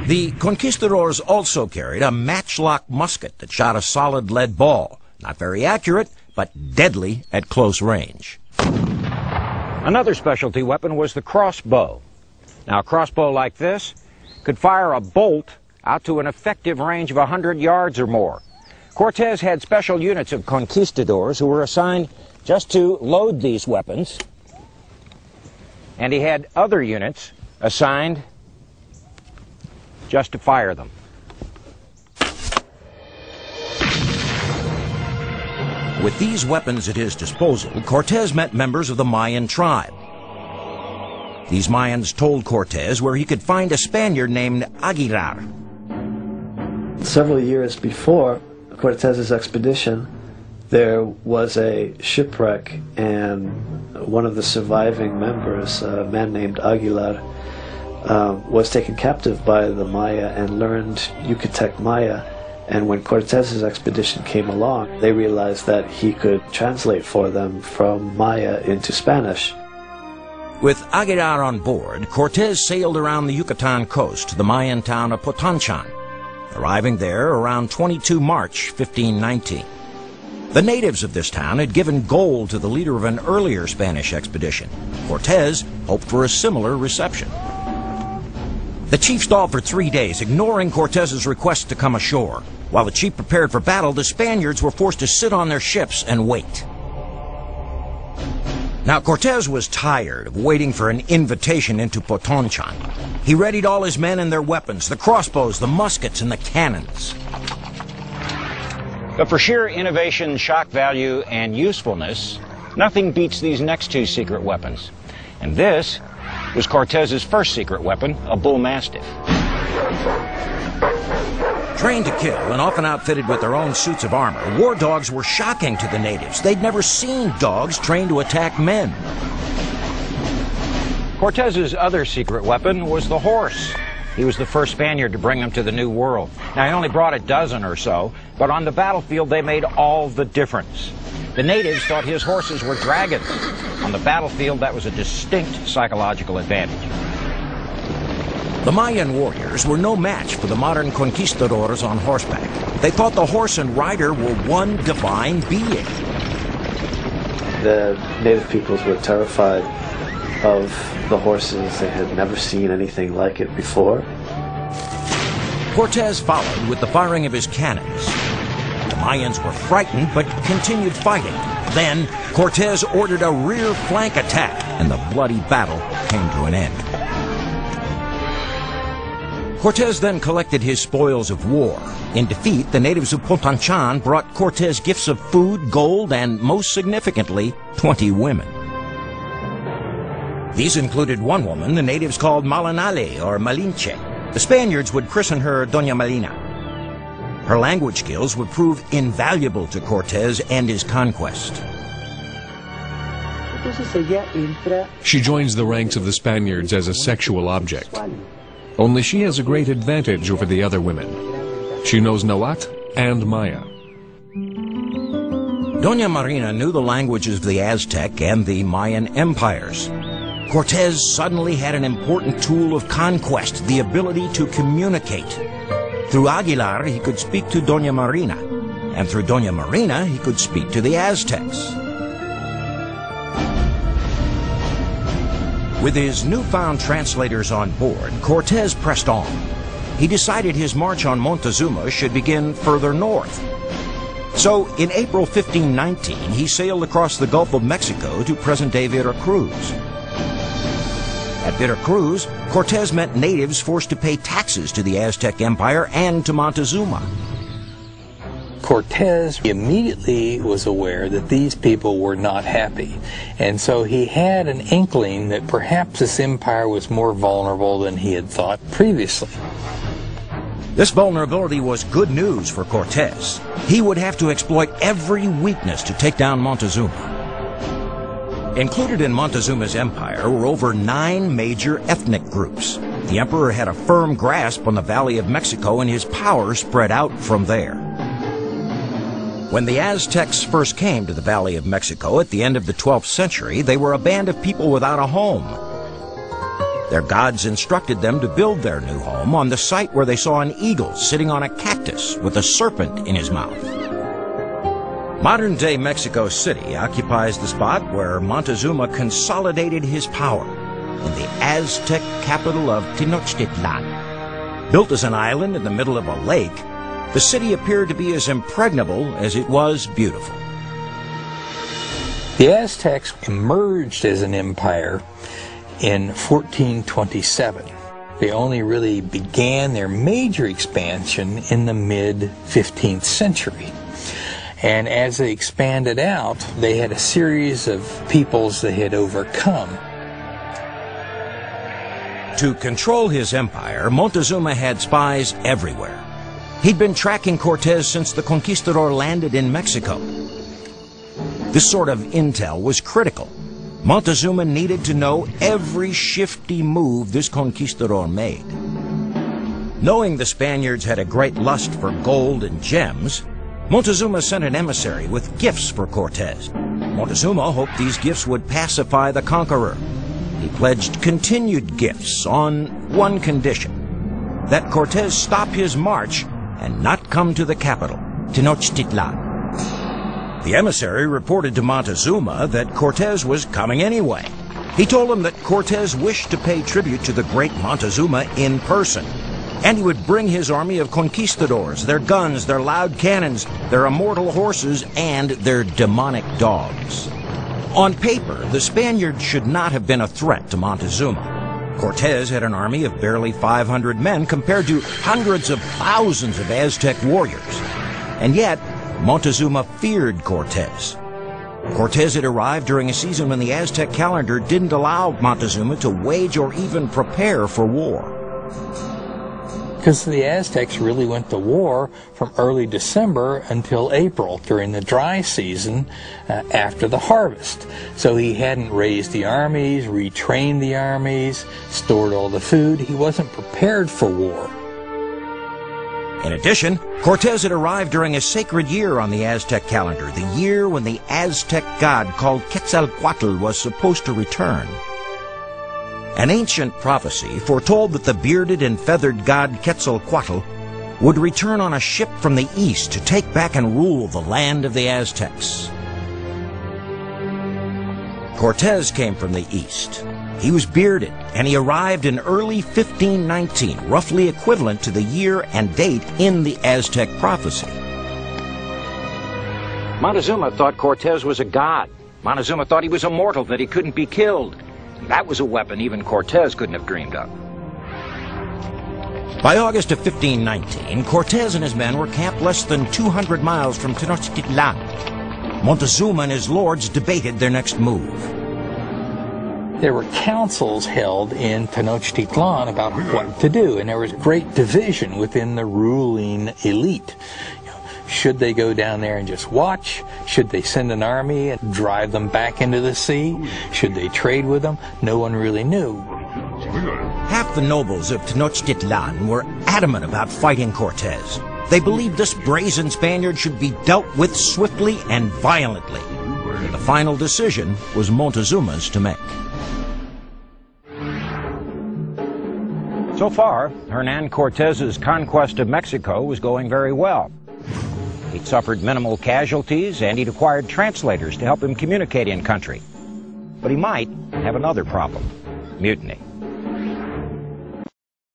The Conquistadors also carried a matchlock musket that shot a solid lead ball. Not very accurate, but deadly at close range. Another specialty weapon was the crossbow. Now, a crossbow like this could fire a bolt out to an effective range of 100 yards or more. Cortés had special units of conquistadors who were assigned just to load these weapons, and he had other units assigned just to fire them. With these weapons at his disposal, Cortés met members of the Mayan tribe. These Mayans told Cortés where he could find a Spaniard named Aguilar. Several years before Cortés's expedition, there was a shipwreck, and one of the surviving members, a man named Aguilar, was taken captive by the Maya and learned Yucatec Maya. And when Cortés's expedition came along, they realized that he could translate for them from Maya into Spanish. With Aguilar on board, Cortés sailed around the Yucatan coast to the Mayan town of Potonchan, arriving there around 22 March 1519. The natives of this town had given gold to the leader of an earlier Spanish expedition. Cortés hoped for a similar reception. The chief stalled for 3 days, ignoring Cortés's request to come ashore. While the chief prepared for battle, the Spaniards were forced to sit on their ships and wait. Now, Cortés was tired of waiting for an invitation into Potonchan. He readied all his men and their weapons, the crossbows, the muskets, and the cannons. But for sheer innovation, shock value, and usefulness, nothing beats these next two secret weapons. And this was Cortés's first secret weapon, a bull mastiff. Trained to kill and often outfitted with their own suits of armor, war dogs were shocking to the natives. They'd never seen dogs trained to attack men. Cortés's other secret weapon was the horse. He was the first Spaniard to bring them to the New World. Now, he only brought a dozen or so, but on the battlefield they made all the difference. The natives thought his horses were dragons. On the battlefield, that was a distinct psychological advantage. The Mayan warriors were no match for the modern conquistadors on horseback. They thought the horse and rider were one divine being. The native peoples were terrified of the horses. They had never seen anything like it before. Cortés followed with the firing of his cannons. The Mayans were frightened but continued fighting. Then Cortés ordered a rear flank attack, and the bloody battle came to an end. Cortés then collected his spoils of war. In defeat, the natives of Potonchan brought Cortés gifts of food, gold, and most significantly, 20 women. These included one woman the natives called Malinale or Malinche. The Spaniards would christen her Doña Malina. Her language skills would prove invaluable to Cortés and his conquest. She joins the ranks of the Spaniards as a sexual object. Only she has a great advantage over the other women. She knows Nahuatl and Maya. Doña Marina knew the languages of the Aztec and the Mayan empires. Cortés suddenly had an important tool of conquest, the ability to communicate. Through Aguilar, he could speak to Doña Marina, and through Doña Marina, he could speak to the Aztecs. With his newfound translators on board, Cortés pressed on. He decided his march on Montezuma should begin further north. So, in April 1519, he sailed across the Gulf of Mexico to present-day Veracruz. At Veracruz, Cortés met natives forced to pay taxes to the Aztec Empire and to Montezuma. Cortés immediately was aware that these people were not happy, and so he had an inkling that perhaps this empire was more vulnerable than he had thought previously. This vulnerability was good news for Cortés. He would have to exploit every weakness to take down Montezuma. Included in Montezuma's empire were over 9 major ethnic groups. The emperor had a firm grasp on the Valley of Mexico, and his power spread out from there. When the Aztecs first came to the Valley of Mexico at the end of the 12th century, they were a band of people without a home. Their gods instructed them to build their new home on the site where they saw an eagle sitting on a cactus with a serpent in his mouth. Modern-day Mexico City occupies the spot where Montezuma consolidated his power in the Aztec capital of Tenochtitlan. Built as an island in the middle of a lake, the city appeared to be as impregnable as it was beautiful. The Aztecs emerged as an empire in 1427. They only really began their major expansion in the mid-15th century. And as they expanded out, they had a series of peoples they had overcome. To control his empire, Montezuma had spies everywhere. He'd been tracking Cortés since the Conquistador landed in Mexico. This sort of intel was critical. Montezuma needed to know every shifty move this conquistador made. Knowing the Spaniards had a great lust for gold and gems, Montezuma sent an emissary with gifts for Cortés. Montezuma hoped these gifts would pacify the conqueror. He pledged continued gifts on one condition: that Cortés stop his march and not come to the capital, Tenochtitlan. The emissary reported to Montezuma that Cortés was coming anyway. He told him that Cortés wished to pay tribute to the great Montezuma in person, and he would bring his army of conquistadors, their guns, their loud cannons, their immortal horses, and their demonic dogs. On paper, the Spaniards should not have been a threat to Montezuma. Cortés had an army of barely 500 men compared to hundreds of thousands of Aztec warriors. And yet, Montezuma feared Cortés. Cortés had arrived during a season when the Aztec calendar didn't allow Montezuma to wage or even prepare for war. Because the Aztecs really went to war from early December until April during the dry season after the harvest. So he hadn't raised the armies, retrained the armies, stored all the food. He wasn't prepared for war. In addition, Cortés had arrived during a sacred year on the Aztec calendar, the year when the Aztec god called Quetzalcoatl was supposed to return. An ancient prophecy foretold that the bearded and feathered god Quetzalcoatl would return on a ship from the east to take back and rule the land of the Aztecs. Cortés came from the east. He was bearded, and he arrived in early 1519, roughly equivalent to the year and date in the Aztec prophecy. Montezuma thought Cortés was a god. Montezuma thought he was immortal, that he couldn't be killed. That was a weapon even Cortés couldn't have dreamed of. By August of 1519, Cortés and his men were camped less than 200 miles from Tenochtitlan. Montezuma and his lords debated their next move. There were councils held in Tenochtitlan about what to do, and there was great division within the ruling elite. Should they go down there and just watch? Should they send an army and drive them back into the sea? Should they trade with them? No one really knew. Half the nobles of Tenochtitlan were adamant about fighting Cortés. They believed this brazen Spaniard should be dealt with swiftly and violently. But the final decision was Montezuma's to make. So far, Hernán Cortés's conquest of Mexico was going very well. He'd suffered minimal casualties, and he'd acquired translators to help him communicate in country. But he might have another problem: mutiny.